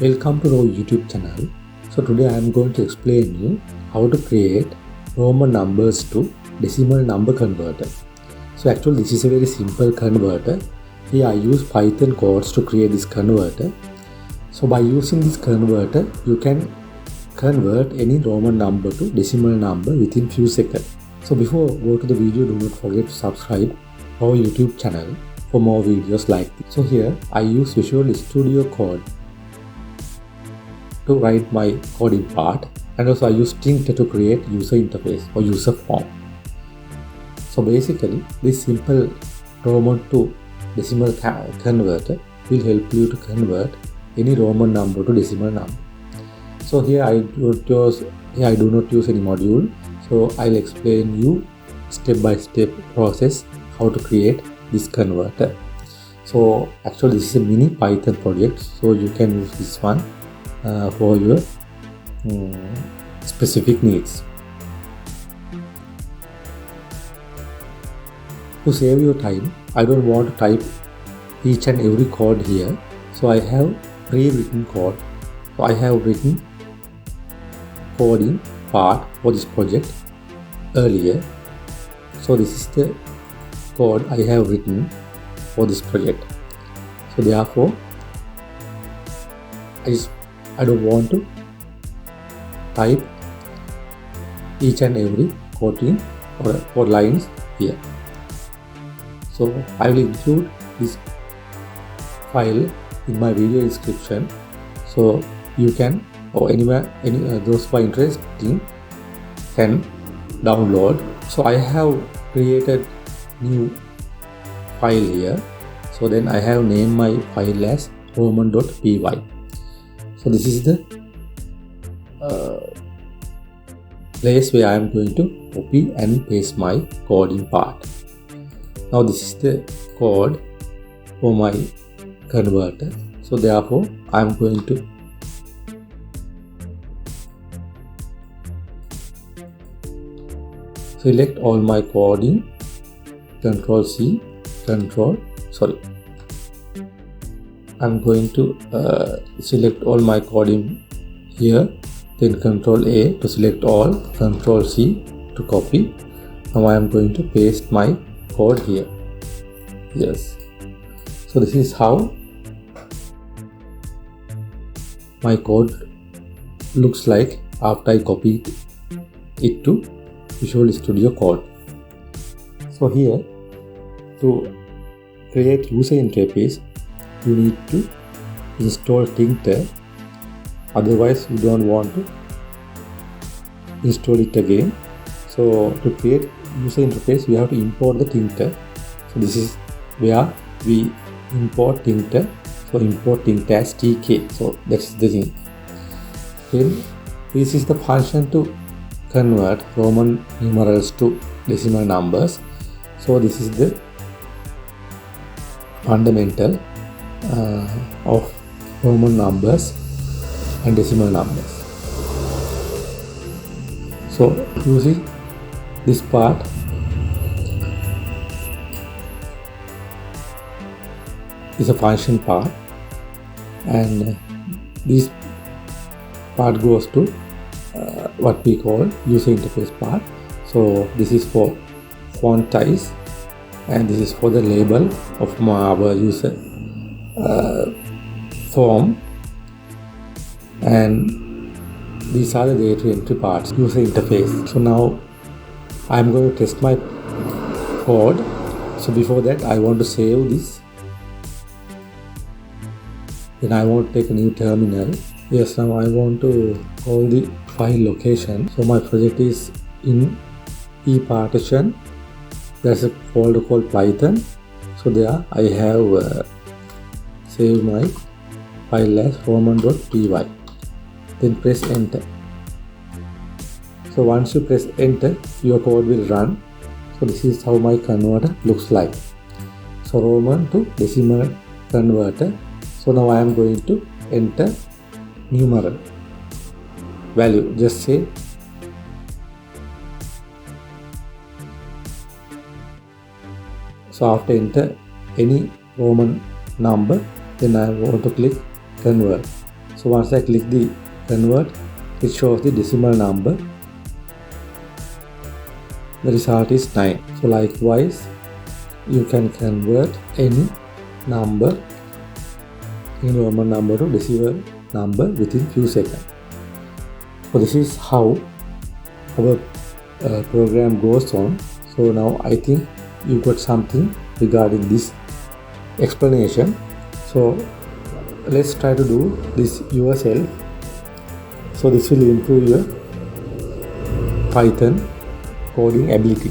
Welcome to our YouTube channel. So today I am going to explain you how to create Roman numbers to decimal number converter. So actually this is a very simple converter. Here I use Python codes to create this converter. So by using this converter you can convert any Roman number to decimal number within few seconds. So before go to the video, do not forget to subscribe our YouTube channel for more videos like this. So here I use Visual Studio Code to write my coding part, and also I use Tinker to create user interface or user form. So basically this simple Roman to decimal converter will help you to convert any Roman number to decimal number. So here I do not use any module, so I'll explain you step by step process how to create this converter. So actually this is a mini Python project, so you can use this one for your specific needs. To save your time, I don't want to type each and every code here, so I have pre-written code. So I have written coding part for this project earlier. So this is the code I have written for this project. So therefore I don't want to type each and every coding or lines here. So I will include this file in my video description, so you can or those who are interested can download. So I have created new file here. So then I have named my file as roman.py. So this is the place where I am going to copy and paste my coding part. Now this is the code for my converter. So therefore I am going to select all my coding, Control C, I'm going to select all my coding here, then Control A to select all, Control C to copy. Now I am going to paste my code here. Yes. So this is how my code looks like after I copied it to Visual Studio Code. So here, to create user interface, you need to install Tinker. Otherwise you don't want to install it again. So to create user interface we have to import the Tinker. So this is where we import Tinker. So import Tinker as TK. So that's the thing. Then this is the function to convert Roman numerals to decimal numbers. So this is the fundamental of Roman numbers and decimal numbers. So using this part, is a function part, and this part goes to what we call user interface part. So this is for font size, and this is for the label of our user form, and these are the data entry parts, user interface. So now I am going to test my code. So before that I want to save this. Then I want to take a new terminal. Yes, now I want to call the file location. So my project is in ePartition. There's a folder called Python. So there I have saved my file as roman.py. Then press enter. So once you press enter, your code will run. So this is how my converter looks like. So Roman to decimal converter. So now I am going to enter numeral value. Just say so after enter any Roman number, then I want to click convert. So once I click the convert, it shows the decimal number. The result is 9. So likewise, you can convert any number, any Roman number to decimal number within few seconds. So this is how our program goes on. So now I think you got something regarding this explanation. So let's try to do this yourself. So this will improve your Python coding ability.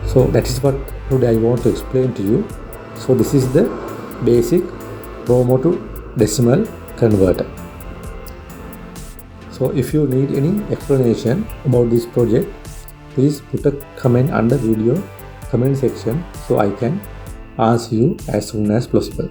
So that is what today I want to explain to you. So this is the basic Roman to decimal converter. So if you need any explanation about this project, please put a comment under video comment section so I can answer you as soon as possible.